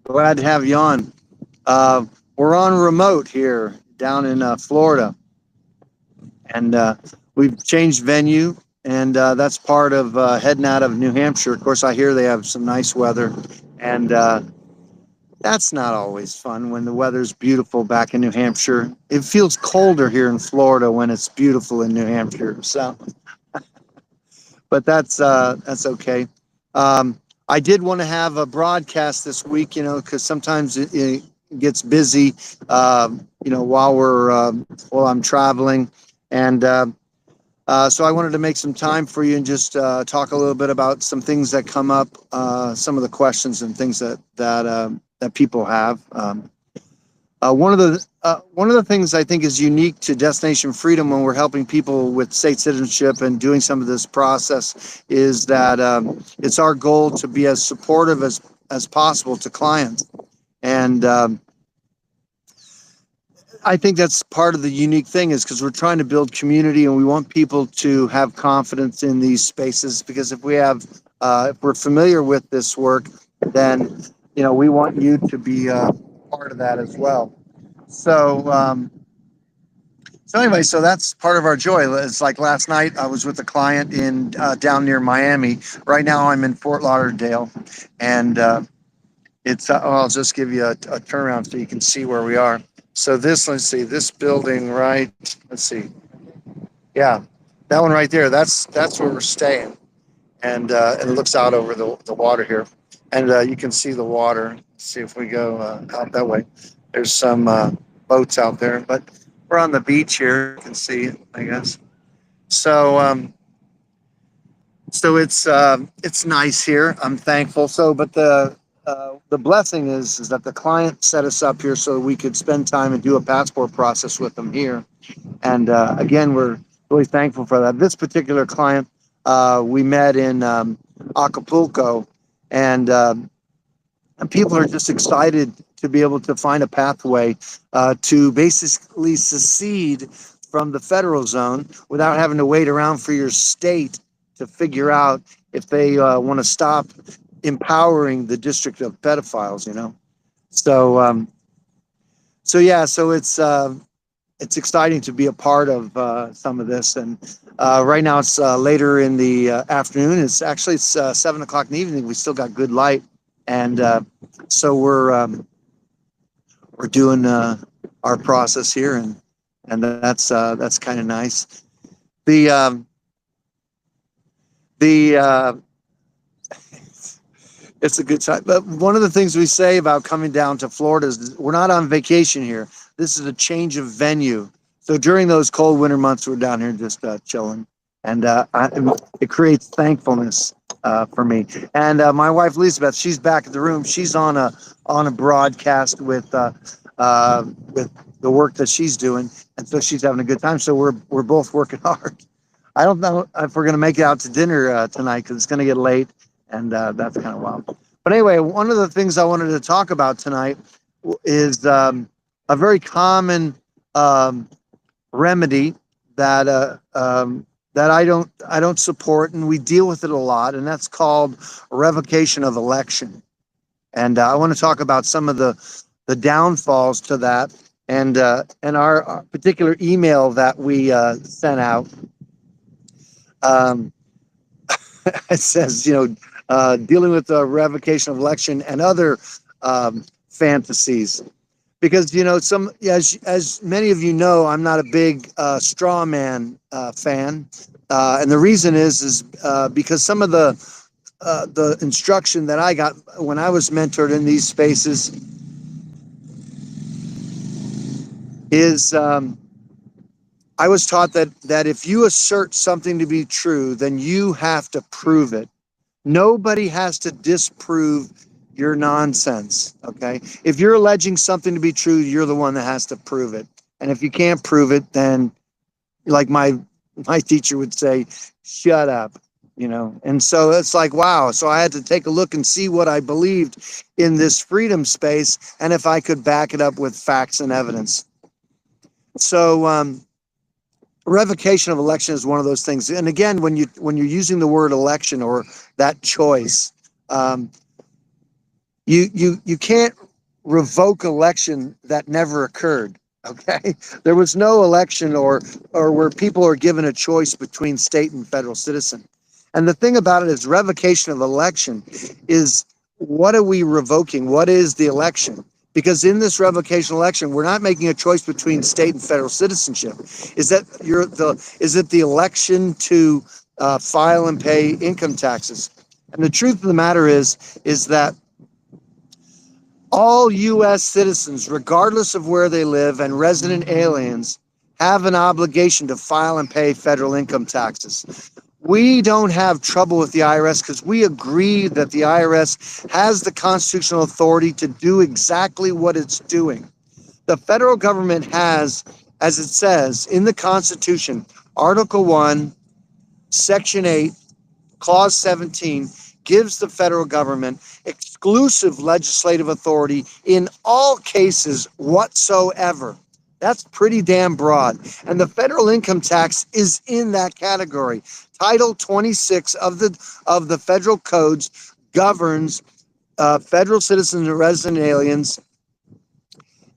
Glad to have you on. Uh, we're on remote here down in Florida, and we've changed venue, and that's part of heading out of New Hampshire. Of course, I hear they have some nice weather, and that's not always fun when the weather's beautiful back in New Hampshire. It feels colder here in Florida when it's beautiful in New Hampshire. So, but that's okay. I did want to have a broadcast this week, because sometimes it gets busy, while I'm traveling, and so I wanted to make some time for you and just talk a little bit about some things that come up, some of the questions and things that people have. One of the things I think is unique to Destination Freedom when we're helping people with state citizenship and doing some of this process is that it's our goal to be as supportive as possible to clients, and I think that's part of the unique thing is because we're trying to build community and we want people to have confidence in these spaces. Because if we're familiar with this work, then we want you to be part of that as well. So, so anyway, so that's part of our joy. It's like last night I was with a client in down near Miami. Right now I'm in Fort Lauderdale, and I'll just give you a turnaround so you can see where we are. So let's see, this building, right? Let's see, yeah, that one right there. That's where we're staying, and it looks out over the water here, and you can see the water. Let's see if we go out that way. There's some boats out there, but we're on the beach here. You can see it, I guess. So it's nice here. I'm thankful. But the blessing is that the client set us up here so we could spend time and do a passport process with them here. And again, we're really thankful for that. This particular client, we met in Acapulco, and people are just excited to be able to find a pathway to basically secede from the federal zone without having to wait around for your state to figure out if they want to stop empowering the district of pedophiles. So yeah, so it's exciting to be a part of some of this. And right now it's later in the afternoon. It's 7 o'clock in the evening. We still got good light, and so we're doing our process here, and that's kind of nice. The it's a good time. But one of the things we say about coming down to Florida is we're not on vacation here. This is a change of venue. So during those cold winter months, we're down here just chilling, and it creates thankfulness for me. And my wife Elizabeth, she's back in the room. She's on a broadcast with the work that she's doing, and so she's having a good time. So we're both working hard. I don't know if we're going to make it out to dinner tonight because it's going to get late, and that's kind of wild. But anyway, one of the things I wanted to talk about tonight is a very common remedy that I don't support, and we deal with it a lot, and that's called revocation of election. And I want to talk about some of the downfalls to that, and our particular email that we sent out. It says, dealing with the revocation of election and other fantasies, because as many of you know, I'm not a big straw man fan, and the reason is because some of the instruction that I got when I was mentored in these spaces is I was taught that if you assert something to be true, then you have to prove it. Nobody has to disprove your nonsense, okay? If you're alleging something to be true, you're the one that has to prove it. And if you can't prove it, then like my teacher would say, shut up, And so it's like, wow. So I had to take a look and see what I believed in this freedom space and if I could back it up with facts and evidence. So revocation of election is one of those things. And again, when you're using the word election or that choice, You can't revoke election that never occurred. Okay, there was no election or where people are given a choice between state and federal citizen. And the thing about it is revocation of election is, what are we revoking? What is the election? Because in this revocation election, we're not making a choice between state and federal citizenship. Is it the election to file and pay income taxes? And the truth of the matter is that all U.S. citizens, regardless of where they live, and resident aliens have an obligation to file and pay federal income taxes. We don't have trouble with the IRS because we agree that the IRS has the constitutional authority to do exactly what it's doing. The federal government has, as it says in the Constitution, Article 1, Section 8, Clause 17, gives the federal government exclusive legislative authority in all cases whatsoever. That's pretty damn broad. And the federal income tax is in that category. Title 26 of the federal codes governs federal citizens and resident aliens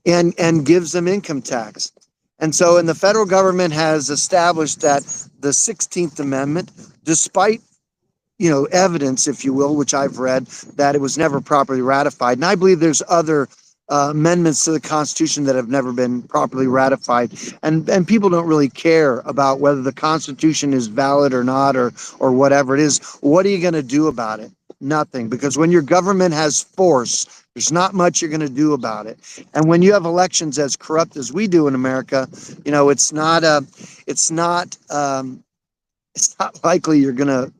and gives them income tax. And the federal government has established that the 16th Amendment, despite evidence, if you will, which I've read, that it was never properly ratified. And I believe there's other amendments to the Constitution that have never been properly ratified. And people don't really care about whether the Constitution is valid or not, or whatever it is. What are you going to do about it? Nothing. Because when your government has force, there's not much you're going to do about it. And when you have elections as corrupt as we do in America, it's not likely you're going to,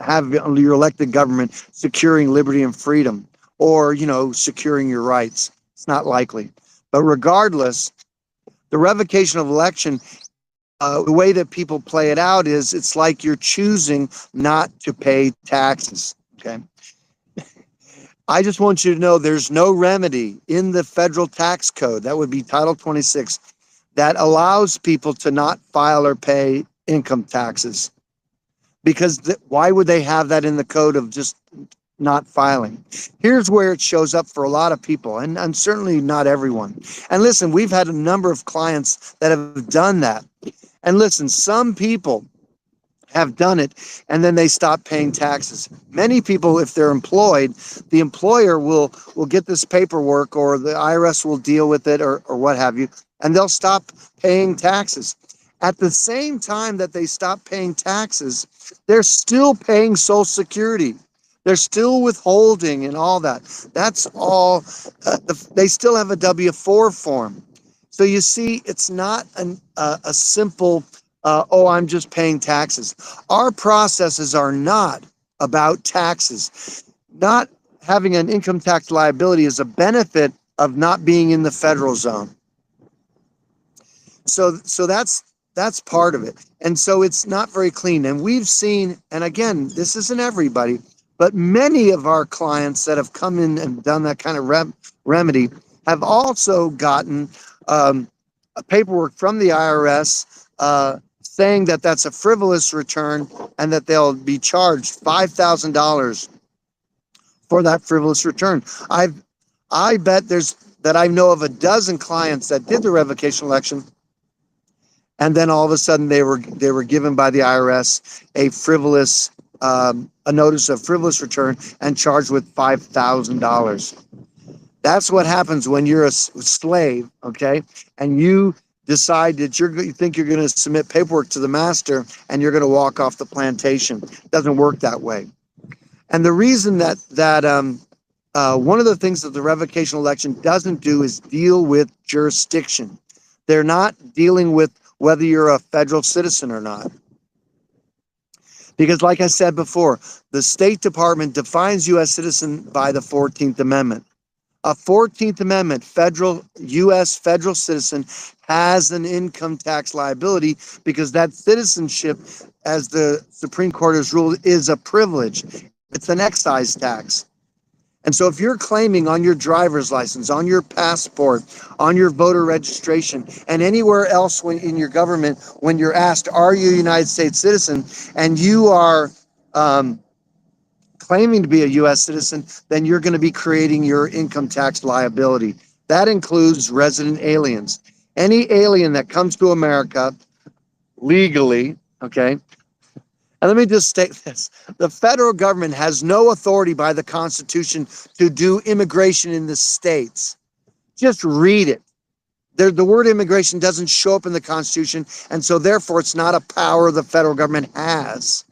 have your elected government securing liberty and freedom or, securing your rights. It's not likely. But regardless, the revocation of election, the way that people play it out is it's like you're choosing not to pay taxes. Okay. I just want you to know there's no remedy in the federal tax code, that would be Title 26, that allows people to not file or pay income taxes. Because why would they have that in the code of just not filing? Here's where it shows up for a lot of people, and certainly not everyone. And listen, we've had a number of clients that have done that. And listen, some people have done it and then they stop paying taxes. Many people, if they're employed, the employer will get this paperwork, or the IRS will deal with it, or what have you, and they'll stop paying taxes. At the same time that they stop paying taxes, they're still paying Social Security. They're still withholding and all that. That's all. They still have a W-4 form. So you see, it's not a simple, I'm just paying taxes. Our processes are not about taxes. Not having an income tax liability is a benefit of not being in the federal zone. So that's part of it. And so it's not very clean. And we've seen, and again, this isn't everybody, but many of our clients that have come in and done that kind of remedy have also gotten a paperwork from the IRS saying that that's a frivolous return and that they'll be charged $5,000 for that frivolous return. I bet I know of a dozen clients that did the revocation election, and then all of a sudden they were given by the IRS a notice of frivolous return and charged with $5,000. That's what happens when you're a slave, okay? And you decide that you think you're going to submit paperwork to the master and you're going to walk off the plantation. It doesn't work that way. And the reason that one of the things that the revocation election doesn't do is deal with jurisdiction. They're not dealing with whether you're a federal citizen or not. Because like I said before, the State Department defines U.S. citizen by the 14th Amendment. A 14th Amendment U.S. federal citizen has an income tax liability because that citizenship, as the Supreme Court has ruled, is a privilege. It's an excise tax. And so if you're claiming on your driver's license, on your passport, on your voter registration, and anywhere else in your government, when you're asked, are you a United States citizen, and you are claiming to be a U.S. citizen, then you're going to be creating your income tax liability. That includes resident aliens. Any alien that comes to America legally, okay? And let me just state this. The federal government has no authority by the Constitution to do immigration in the states. Just read it. The word immigration doesn't show up in the Constitution, and so therefore it's not a power the federal government has.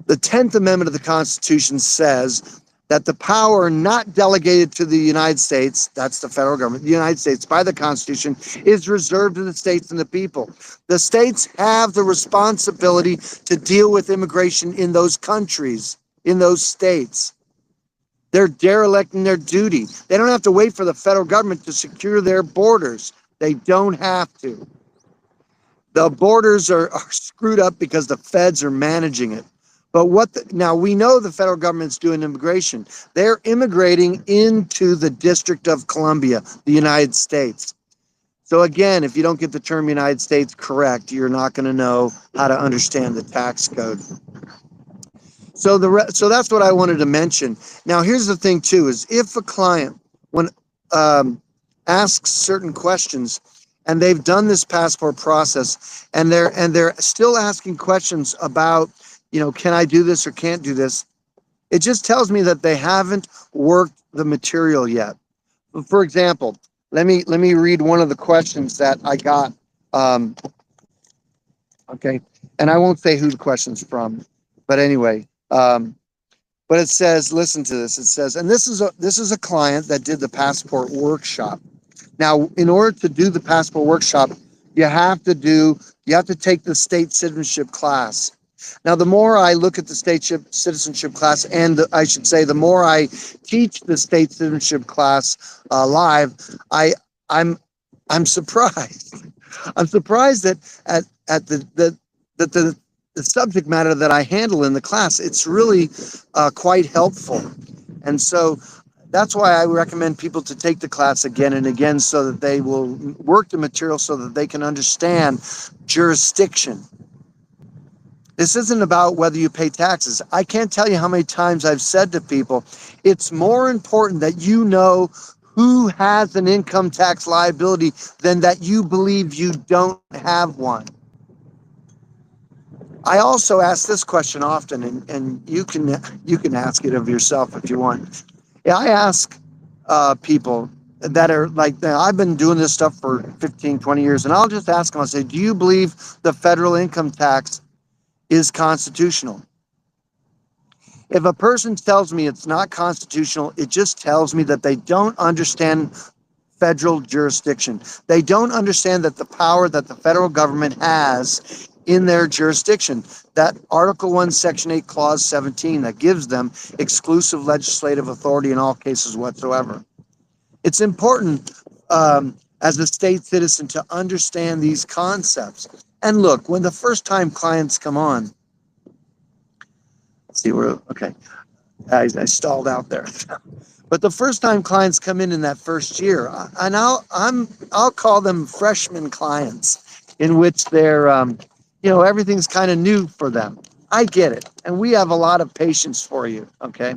The 10th Amendment of the Constitution says that the power not delegated to the United States, that's the federal government, the United States by the Constitution, is reserved to the states and the people. The states have the responsibility to deal with immigration in those countries, in those states. They're derelict in their duty. They don't have to wait for the federal government to secure their borders. They don't have to. The borders are screwed up because the feds are managing it. But now we know the federal government's doing immigration. They're immigrating into the District of Columbia, the United States. So again, if you don't get the term United States correct, you're not going to know how to understand the tax code. So that's what I wanted to mention. Now, here's the thing too: is if a client asks certain questions, and they've done this passport process, and they're still asking questions about, can I do this or can't do this? It just tells me that they haven't worked the material yet. For example, let me read one of the questions that I got. Okay, and I won't say who the question's from, but anyway. But it says, listen to this. It says, and this is a client that did the passport workshop. Now, in order to do the passport workshop, you have to take the state citizenship class. Now, the more I look at the state citizenship class, and I should say, the more I teach the state citizenship class live, I'm surprised. I'm surprised that at the subject matter that I handle in the class, it's really quite helpful. And so that's why I recommend people to take the class again and again, so that they will work the material so that they can understand jurisdiction. This isn't about whether you pay taxes. I can't tell you how many times I've said to people, it's more important that you know who has an income tax liability than that you believe you don't have one. I also ask this question often, and you can ask it of yourself if you want. Yeah, I ask people that are like, I've been doing this stuff for 15, 20 years, and I'll just ask them, I'll say, do you believe the federal income tax is constitutional? If a person tells me it's not constitutional, it just tells me that they don't understand federal jurisdiction. They don't understand that the power that the federal government has in their jurisdiction, that Article 1, Section 8, Clause 17, that gives them exclusive legislative authority in all cases whatsoever. It's important as a state citizen to understand these concepts. And look, when the first time clients come on, let's see where, okay, I stalled out there. But the first time clients come in that first year, and I'll call them freshman clients, in which they're everything's kind of new for them. I get it, and we have a lot of patience for you. Okay,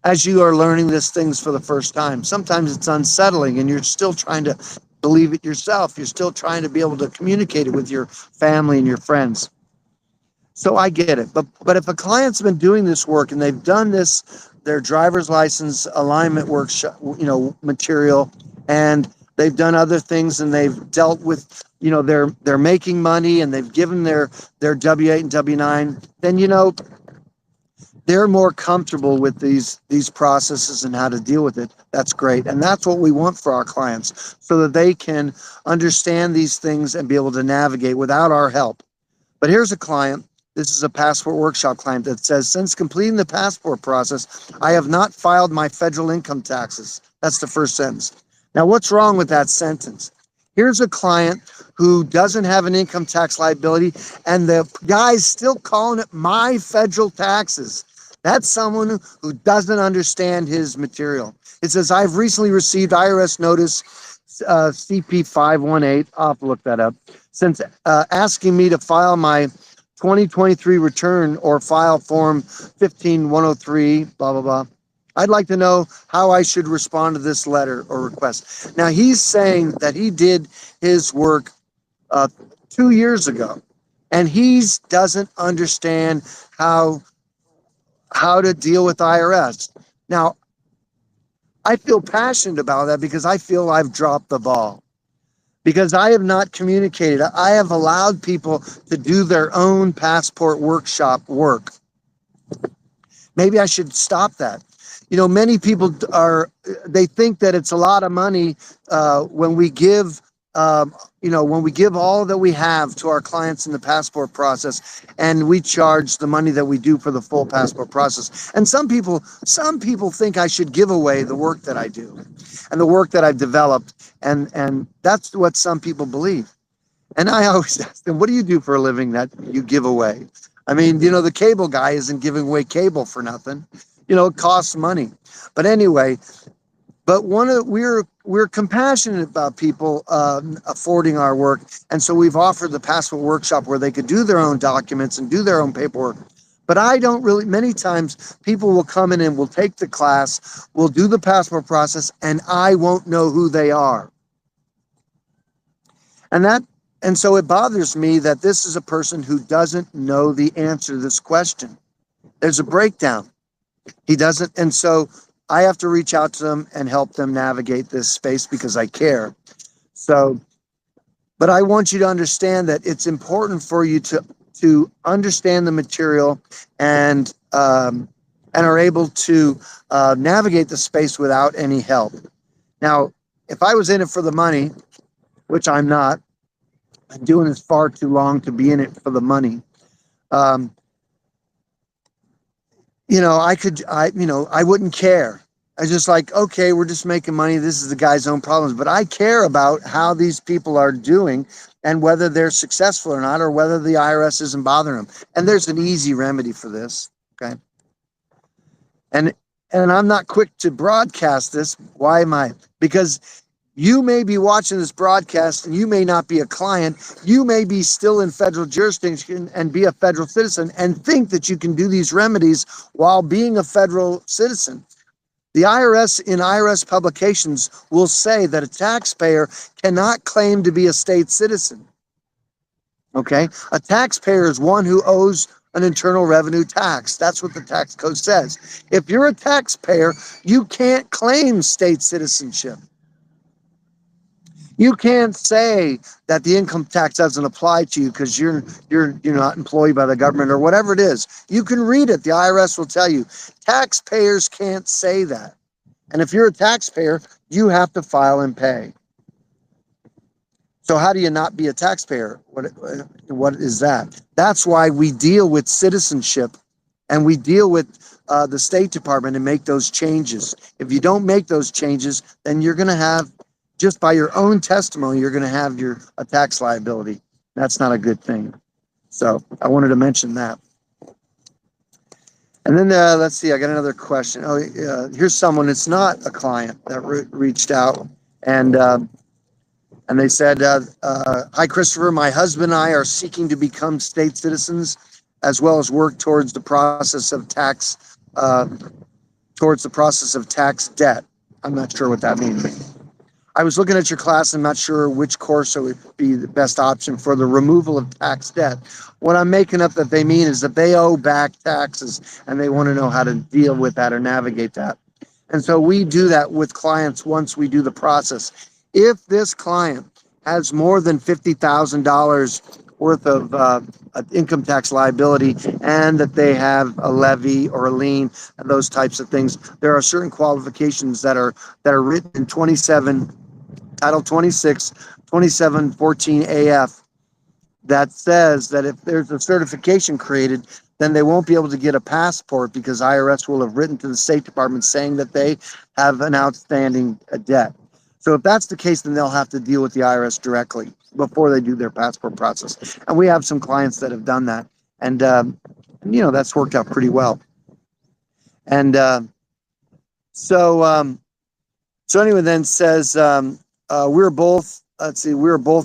as you are learning these things for the first time, sometimes it's unsettling, and you're still trying to believe it yourself. You're still trying to be able to communicate it with your family and your friends. So I get it, but if a client's been doing this work and they've done their driver's license alignment workshop, material, and they've done other things, and they've dealt with, they're making money, and they've given their W-8 and W-9, then they're more comfortable with these processes and how to deal with it. That's great, and that's what we want for our clients, so that they can understand these things and be able to navigate without our help. But here's a client. This is a passport workshop client that says, since completing the passport process, I have not filed my federal income taxes. That's the first sentence. Now, what's wrong with that sentence? Here's a client who doesn't have an income tax liability, and the guy's still calling it my federal taxes. That's someone who doesn't understand his material. It says, I've recently received IRS notice CP 518, I'll have to look that up, since asking me to file my 2023 return or file form 15103, blah, blah, blah. I'd like to know how I should respond to this letter or request. Now, he's saying that he did his work 2 years ago, and he doesn't understand how to deal with IRS. Now, I feel passionate about that because I feel I've dropped the ball. Because I have not communicated. I have allowed people to do their own passport workshop work. Maybe I should stop that. Many people they think that it's a lot of money when we give, when we give all that we have to our clients in the passport process, and we charge the money that we do for the full passport process. And some people think I should give away the work that I do and the work that I've developed. And that's what some people believe. And I always ask them, what do you do for a living that you give away? I mean, the cable guy isn't giving away cable for nothing. It costs money. But anyway, we're compassionate about people affording our work. And so we've offered the passport workshop where they could do their own documents and do their own paperwork. But I don't really, many times people will come in and will take the class, will do the passport process, and I won't know who they are. And so it bothers me that this is a person who doesn't know the answer to this question. There's a breakdown. He doesn't. And so I have to reach out to them and help them navigate this space because I care. But I want you to understand that it's important for you to understand the material and are able to navigate the space without any help. Now, if I was in it for the money, which I'm not, I'm doing this far too long to be in it for the money. I wouldn't care. I was just like, okay, we're just making money. This is the guy's own problems. But I care about how these people are doing and whether they're successful or not, or whether the IRS isn't bothering them. And there's an easy remedy for this. Okay. And I'm not quick to broadcast this. Why am I? Because you may be watching this broadcast and you may not be a client. You may be still in federal jurisdiction and be a federal citizen and think that you can do these remedies while being a federal citizen. The IRS in IRS publications will say that a taxpayer cannot claim to be a state citizen. Okay? A taxpayer is one who owes an internal revenue tax. That's what the tax code says. If you're a taxpayer, you can't claim state citizenship. You can't say that the income tax doesn't apply to you because you're not employed by the government or whatever it is. You can read it. The IRS will tell you. Taxpayers can't say that. And if you're a taxpayer, you have to file and pay. So how do you not be a taxpayer? What is that? That's why we deal with citizenship and we deal with the State Department and make those changes. If you don't make those changes, then you're going to have, just by your own testimony, you're going to have a tax liability. That's not a good thing. So I wanted to mention that. And then let's see, I got another question. Oh, here's someone, it's not a client that reached out. And they said, hi, Christopher, my husband and I are seeking to become state citizens as well as work towards the process of tax debt. I'm not sure what that means. I was looking at your class and not sure which course would be the best option for the removal of tax debt. What I'm making up that they mean is that they owe back taxes and they want to know how to deal with that or navigate that. And so we do that with clients once we do the process. If this client has more than $50,000 worth of income tax liability and that they have a levy or a lien and those types of things, there are certain qualifications that are written in Title 26, 2714 AF that says that if there's a certification created, then they won't be able to get a passport because IRS will have written to the State Department saying that they have an outstanding debt. So if that's the case, then they'll have to deal with the IRS directly before they do their passport process. And we have some clients that have done that. And, that's worked out pretty well. And so anyway, then says, we were both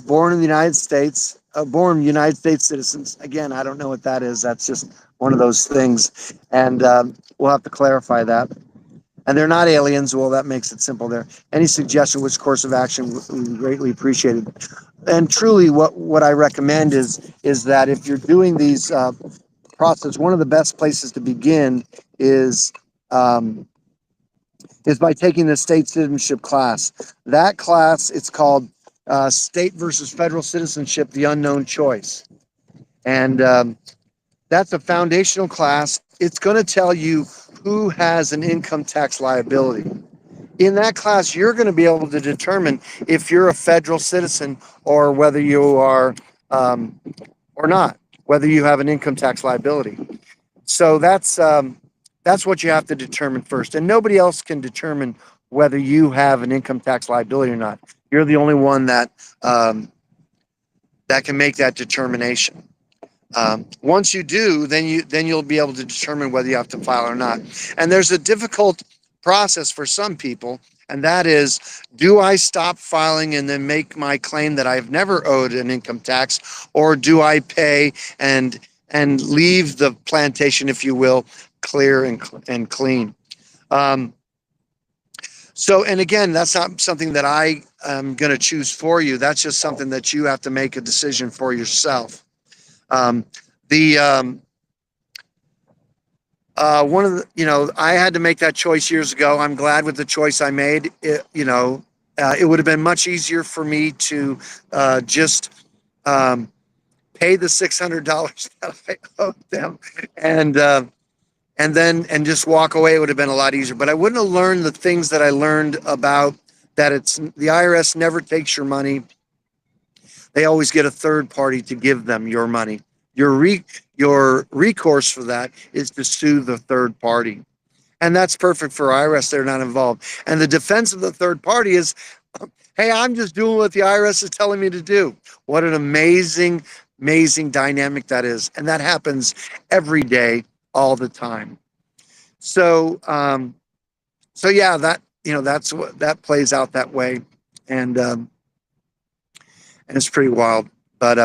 born in the United States. born United States citizens. Again, I don't know what that is. That's just one of those things, and we'll have to clarify that. And they're not aliens. Well, that makes it simple there. Any suggestion which course of action would be greatly appreciated. And truly, what I recommend is that if you're doing these process, one of the best places to begin um, is by taking the state citizenship class. That class, it's called State versus Federal Citizenship: The Unknown Choice, and that's a foundational class. It's going to tell you who has an income tax liability. In that class, you're going to be able to determine if you're a federal citizen or whether you are or not, whether you have an income tax liability. So that's what you have to determine first, and nobody else can determine whether you have an income tax liability or not. You're the only one that that can make that determination. Once you do, then you'll be able to determine whether you have to file or not. And there's a difficult process for some people, and that is, do I stop filing and then make my claim that I've never owed an income tax, or do I pay and leave the plantation, if you will, clear and clean? So, and again, that's not something that I am going to choose for you. That's just something that you have to make a decision for yourself. The one of the, I had to make that choice years ago. I'm glad with the choice I made. It would have been much easier for me to just pay the $600 that I owed them, and just walk away. It would have been a lot easier. But I wouldn't have learned the things that I learned about that. It's the IRS never takes your money. They always get a third party to give them your money. Your recourse for that is to sue the third party. And that's perfect for IRS. They're not involved. And the defense of the third party is, hey, I'm just doing what the IRS is telling me to do. What an amazing, amazing dynamic that is. And that happens every day, all the time. So, so yeah, that's what that plays out that way. And it's pretty wild. But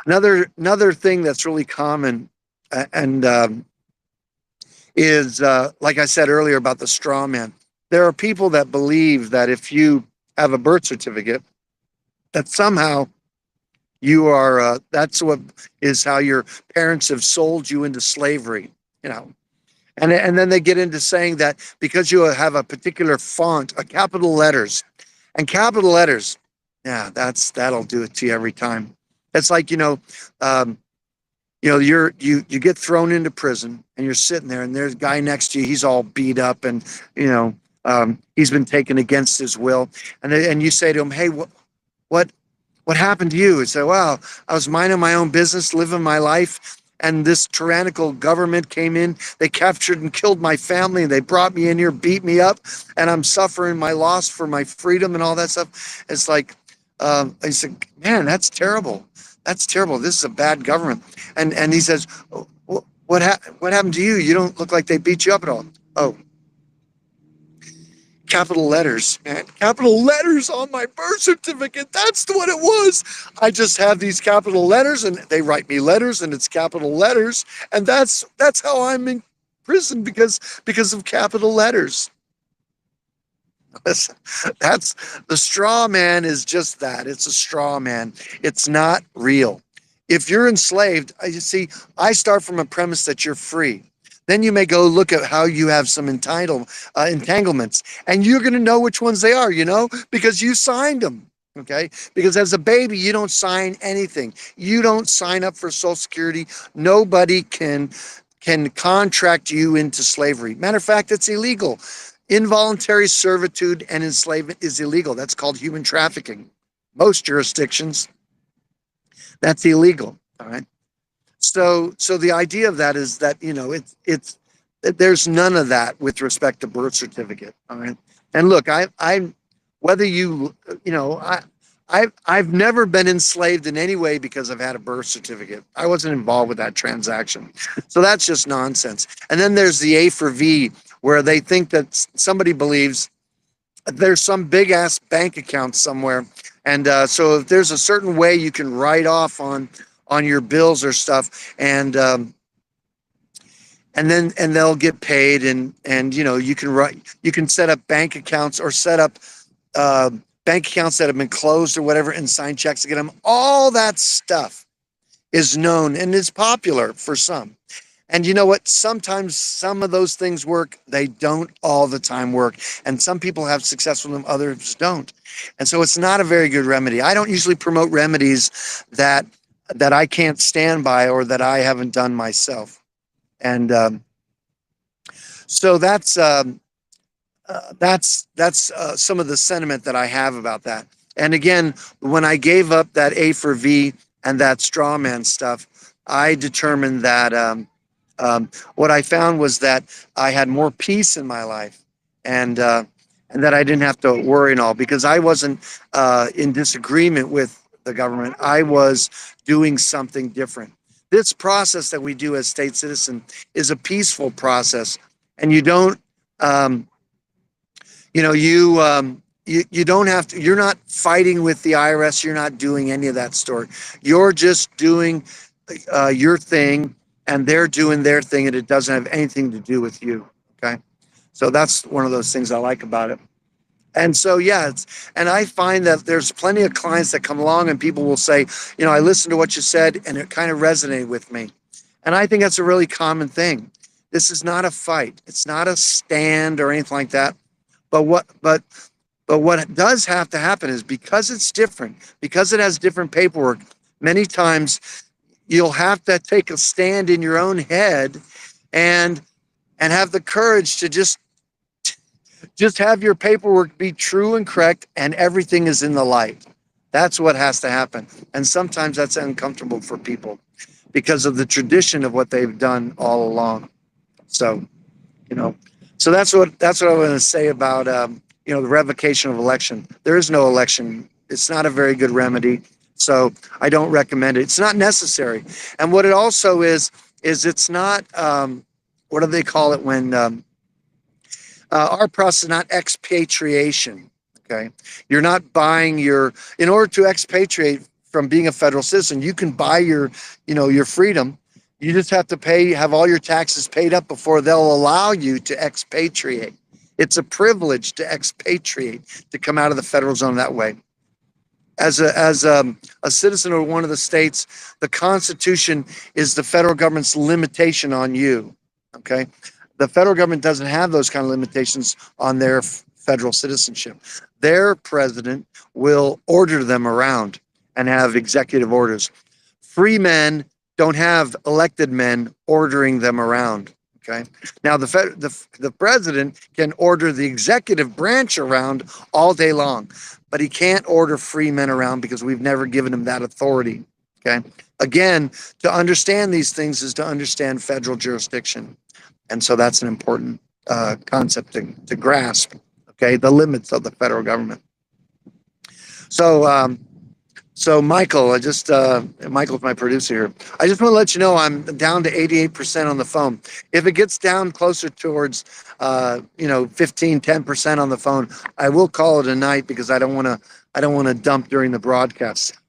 another thing that's really common, and is like I said earlier about the straw man. There are people that believe that if you have a birth certificate, that somehow you are. That's what is how your parents have sold you into slavery. And then they get into saying that because you have a particular font, a capital letters, yeah, that'll do it to you every time. It's like, you get thrown into prison and you're sitting there and there's a guy next to you. He's all beat up and, he's been taken against his will. And you say to him, hey, what happened to you? He said, well, I was minding my own business, living my life. And this tyrannical government came in, they captured and killed my family, and they brought me in here, beat me up, and I'm suffering my loss for my freedom and all that stuff. It's like, I said, man, that's terrible. That's terrible. This is a bad government. And he says, what happened to you? You don't look like they beat you up at all. Oh, capital letters, man. Capital letters on my birth certificate. That's what it was. I just have these capital letters and they write me letters and it's capital letters. And that's how I'm in prison because of capital letters. That's the straw man is just that. It's a straw man. It's not real. If you're enslaved, you see, I start from a premise that you're free. Then you may go look at how you have some entanglements, and you're going to know which ones they are, because you signed them. Okay. Because as a baby, you don't sign anything. You don't sign up for Social Security. Nobody can contract you into slavery. Matter of fact, it's illegal. Involuntary servitude and enslavement is illegal. That's called human trafficking. Most jurisdictions, that's illegal. All right. So the idea of that is that, it's there's none of that with respect to birth certificate. All right. And look, I've never been enslaved in any way because I've had a birth certificate. I wasn't involved with that transaction. So that's just nonsense. And then there's the A for V, where they think that somebody believes there's some big ass bank account somewhere, and so if there's a certain way you can write off on your bills or stuff, and they'll get paid, and you can set up bank accounts or set up uh, bank accounts that have been closed or whatever, and sign checks to get them. All that stuff is known and is popular for some. And you know what? Sometimes some of those things work. They don't all the time work. And some people have success with them, others don't. And so it's not a very good remedy. I don't usually promote remedies that I can't stand by or that I haven't done myself. And so that's some of the sentiment that I have about that. And again, when I gave up that A for V and that straw man stuff, I determined that what I found was that I had more peace in my life, and that I didn't have to worry and all, because I wasn't in disagreement with the government. I was doing something different. This process that we do as state citizen is a peaceful process, and you don't um, you know you don't have to, you're not fighting with the IRS, you're not doing any of that story. You're just doing your thing, and they're doing their thing, and it doesn't have anything to do with you. Okay, so that's one of those things I like about it. And so, yeah, and I find that there's plenty of clients that come along and people will say, I listened to what you said and it kind of resonated with me. And I think that's a really common thing. This is not a fight. It's not a stand or anything like that. But what does have to happen is, because it's different, because it has different paperwork, many times you'll have to take a stand in your own head and have the courage to just have your paperwork be true and correct, and everything is in the light. That's what has to happen. And sometimes that's uncomfortable for people because of the tradition of what they've done all along. So, you know, so that's what I want to say about the revocation of election. There is no election. It's not a very good remedy. So I don't recommend it. It's not necessary. And what it also is it's not what do they call it when our process is not expatriation. Okay, you're not buying in order to expatriate from being a federal citizen, you can buy your freedom. You just have to have all your taxes paid up before they'll allow you to expatriate. It's a privilege to expatriate, to come out of the federal zone that way. As a citizen of one of the states, the Constitution is the federal government's limitation on you. Okay, the federal government doesn't have those kind of limitations on their federal citizenship. Their president will order them around and have executive orders. Free men don't have elected men ordering them around. Okay. Now the president can order the executive branch around all day long, but he can't order free men around because we've never given him that authority. Okay. Again, to understand these things is to understand federal jurisdiction. And so that's an important concept to grasp, okay, the limits of the federal government. So Michael, Michael's my producer here. I just want to let you know I'm down to 88% on the phone. If it gets down closer towards 10% on the phone, I will call it a night, because I don't want to dump during the broadcast.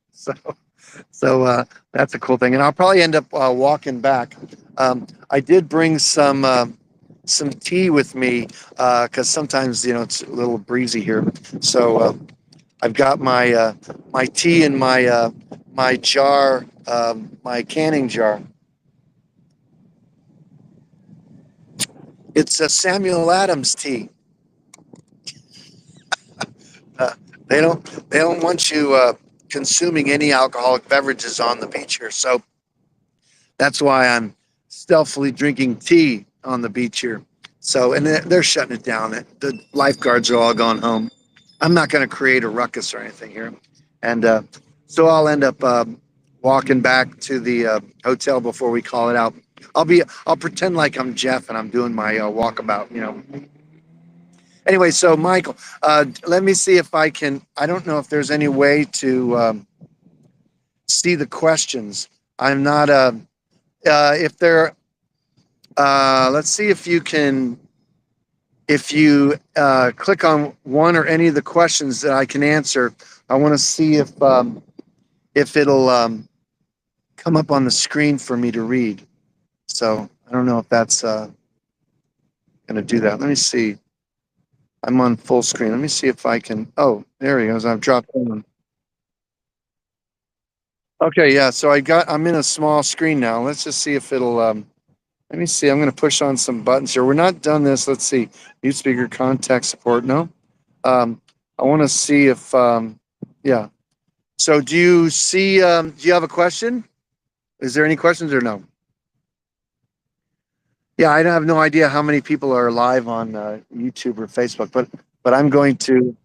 So that's a cool thing, and I'll probably end up walking back. I did bring some tea with me, because sometimes it's a little breezy here. So I've got my tea in my jar, my canning jar. It's a Samuel Adams tea. Uh, they don't want you consuming any alcoholic beverages on the beach here, so that's why I'm stealthily drinking tea on the beach here. So, and they're shutting it down. The lifeguards are all gone home. I'm not going to create a ruckus or anything here. And so I'll end up walking back to the hotel before we call it out. I'll pretend like I'm Jeff and I'm doing my walkabout. Anyway, so Michael, let me see if I don't know if there's any way to see the questions. I'm not, if there, let's see if you can if you click on one or any of the questions that I can answer, I want to see if it'll come up on the screen for me to read. So I don't know if that's going to do that. Let me see. I'm on full screen. Let me see if I can. Oh, there he goes. I've dropped one. Okay, yeah. So I'm in a small screen now. Let's just see if it'll. Let me see. I'm going to push on some buttons here. We're not done this. Let's see. Mute speaker, contact support. No. I want to see if. Yeah. So do you see? Do you have a question? Is there any questions or no? Yeah, I have no idea how many people are live on YouTube or Facebook, but I'm going to.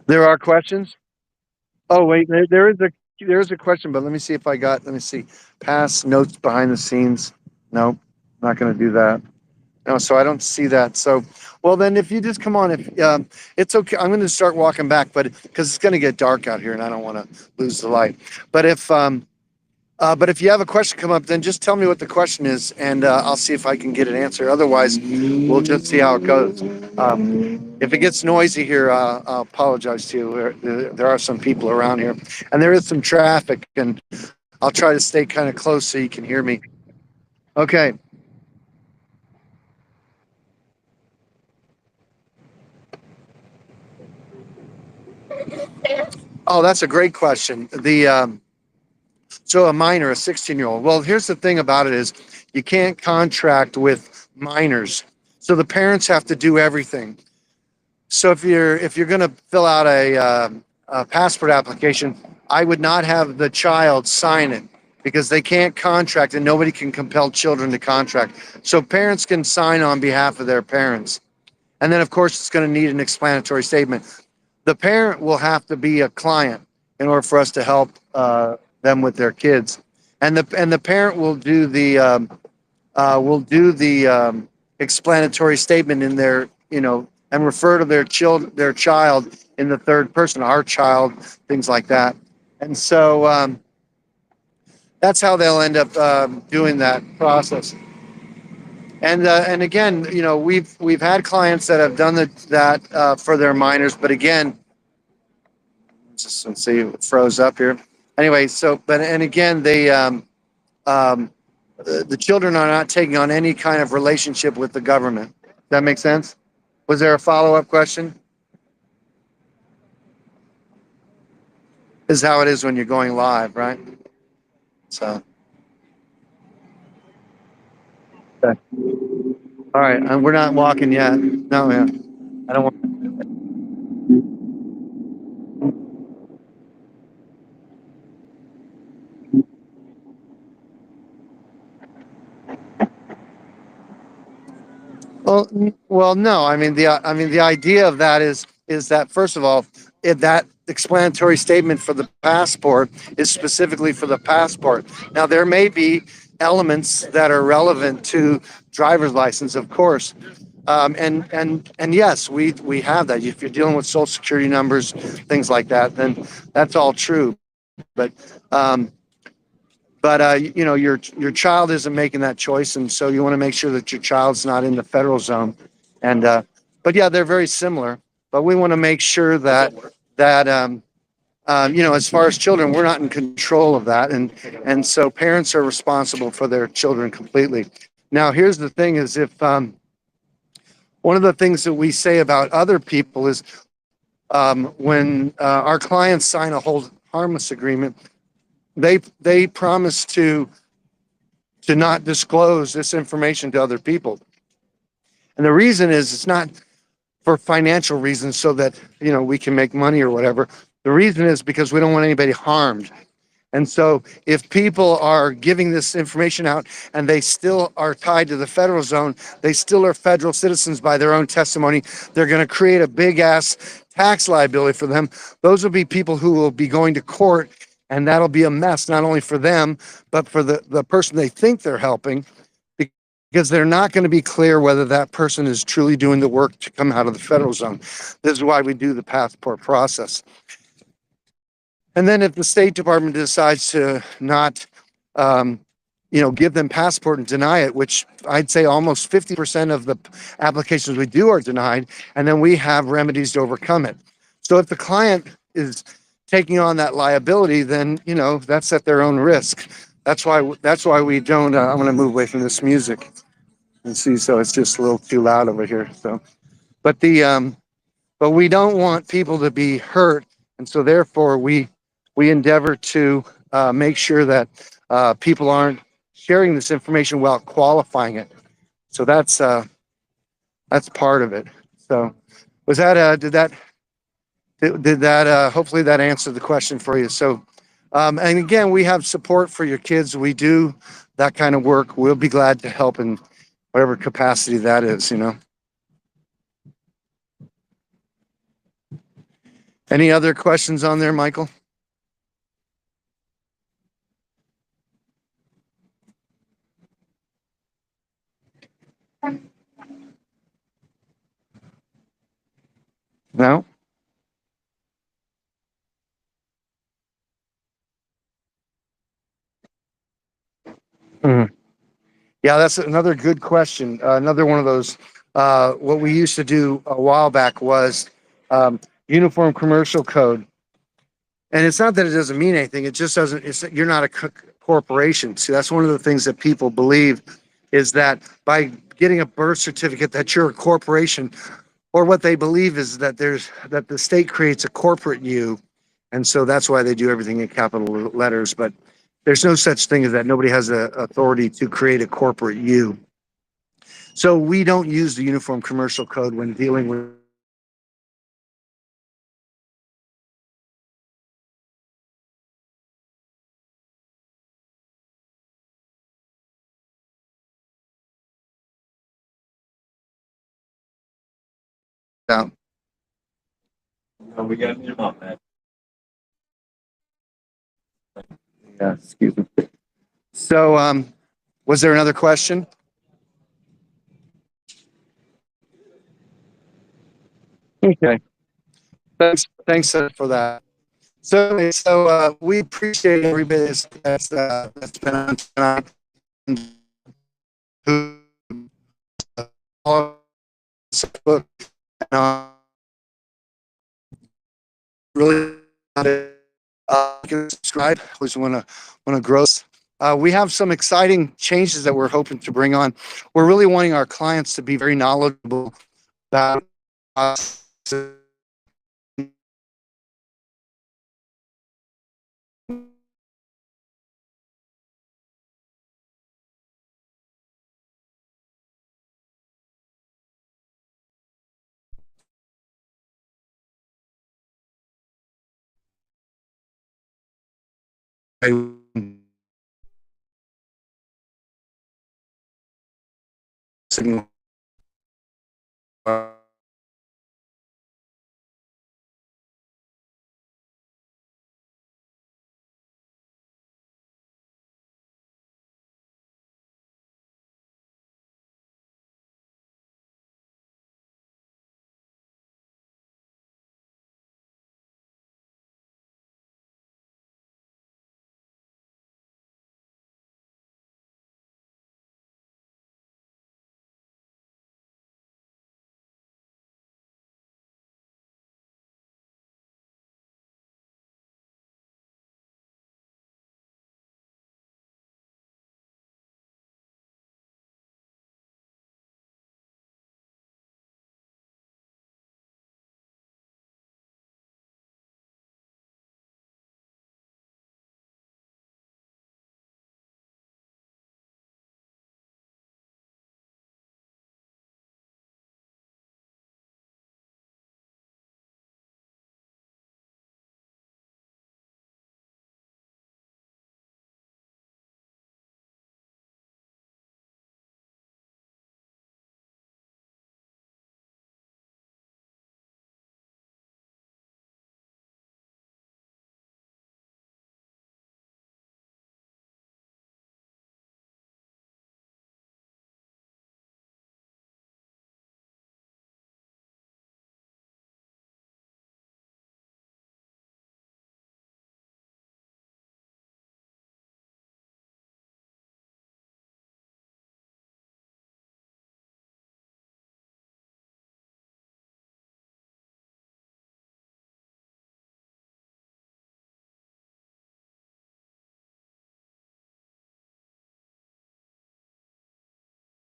There are questions. Oh wait, there is a question, but let me see if I got. Let me see. Past notes behind the scenes. Nope, not going to do that. No, so I don't see that. So, well then, if you just come on, if it's okay, I'm going to start walking back, but because it's going to get dark out here, and I don't want to lose the light. But if you have a question come up, then just tell me what the question is, and I'll see if I can get an answer. Otherwise, we'll just see how it goes. If it gets noisy here, I'll apologize to you. There are some people around here, and there is some traffic, and I'll try to stay kind of close so you can hear me. Okay. Oh, that's a great question. So a minor, a 16-year-old. Well, here's the thing about it is you can't contract with minors. So the parents have to do everything. So if you're going to fill out a passport application, I would not have the child sign it because they can't contract and nobody can compel children to contract. So parents can sign on behalf of their parents. And then, of course, it's going to need an explanatory statement. The parent will have to be a client in order for us to help them with their kids, and the parent will do the explanatory statement in their and refer to their child in the third person, our child, things like that, and so that's how they'll end up doing that process. And again, we've had clients that have done that for their minors, but again, just let's see, it froze up here. Anyway, so but and again, um, the children are not taking on any kind of relationship with the government. Does that make sense? Was there a follow-up question? This is how it is when you're going live, right? So, okay. All right, and we're not walking yet. No, yeah, I don't want. Well, no. I mean the idea of that is that first of all, that explanatory statement for the passport is specifically for the passport. Now, there may be elements that are relevant to driver's license, of course, and yes, we have that. If you're dealing with social security numbers, things like that, then that's all true. But um, your child isn't making that choice, and so you want to make sure that your child's not in the federal zone. And but yeah, they're very similar. But we want to make sure that as far as children, we're not in control of that, and so parents are responsible for their children completely. Now, here's the thing: is if one of the things that we say about other people is when our clients sign a hold harmless agreement, they promise to not disclose this information to other people. And the reason is it's not for financial reasons so that, we can make money or whatever. The reason is because we don't want anybody harmed. And so if people are giving this information out and they still are tied to the federal zone, they still are federal citizens by their own testimony, they're going to create a big ass tax liability for them. Those will be people who will be going to court, and that'll be a mess, not only for them, but for the person they think they're helping, because they're not going to be clear whether that person is truly doing the work to come out of the federal zone. This is why we do the passport process. And then if the State Department decides to not give them passport and deny it, which I'd say almost 50% of the applications we do are denied, and then we have remedies to overcome it. So if the client is taking on that liability, then that's at their own risk. That's why we don't. I'm going to move away from this music and see. So it's just a little too loud over here. So, but but we don't want people to be hurt, and so therefore we endeavor to make sure that people aren't sharing this information while qualifying it. So that's part of it. So was that did that hopefully that answered the question for you. So and again, we have support for your kids. We do that kind of work. We'll be glad to help in whatever capacity that is. Any other questions on there, Michael? No. Mhm. Yeah, that's another good question. Another one of those. What we used to do a while back was uniform commercial code, and it's not that it doesn't mean anything. It just doesn't. You're not a corporation. See, that's one of the things that people believe is that by getting a birth certificate that you're a corporation, or what they believe is that the state creates a corporate you, and so that's why they do everything in capital letters. But there's no such thing as that. Nobody has the authority to create a corporate you. So we don't use the Uniform Commercial Code when dealing with that. Oh, we got him up, man. Yeah, excuse me. So, was there another question? Okay, thanks for that. So we appreciate everybody that's been on tonight. Who Facebook, really you can subscribe. Always want to grow. We have some exciting changes that we're hoping to bring on. We're really wanting our clients to be very knowledgeable about us. Signal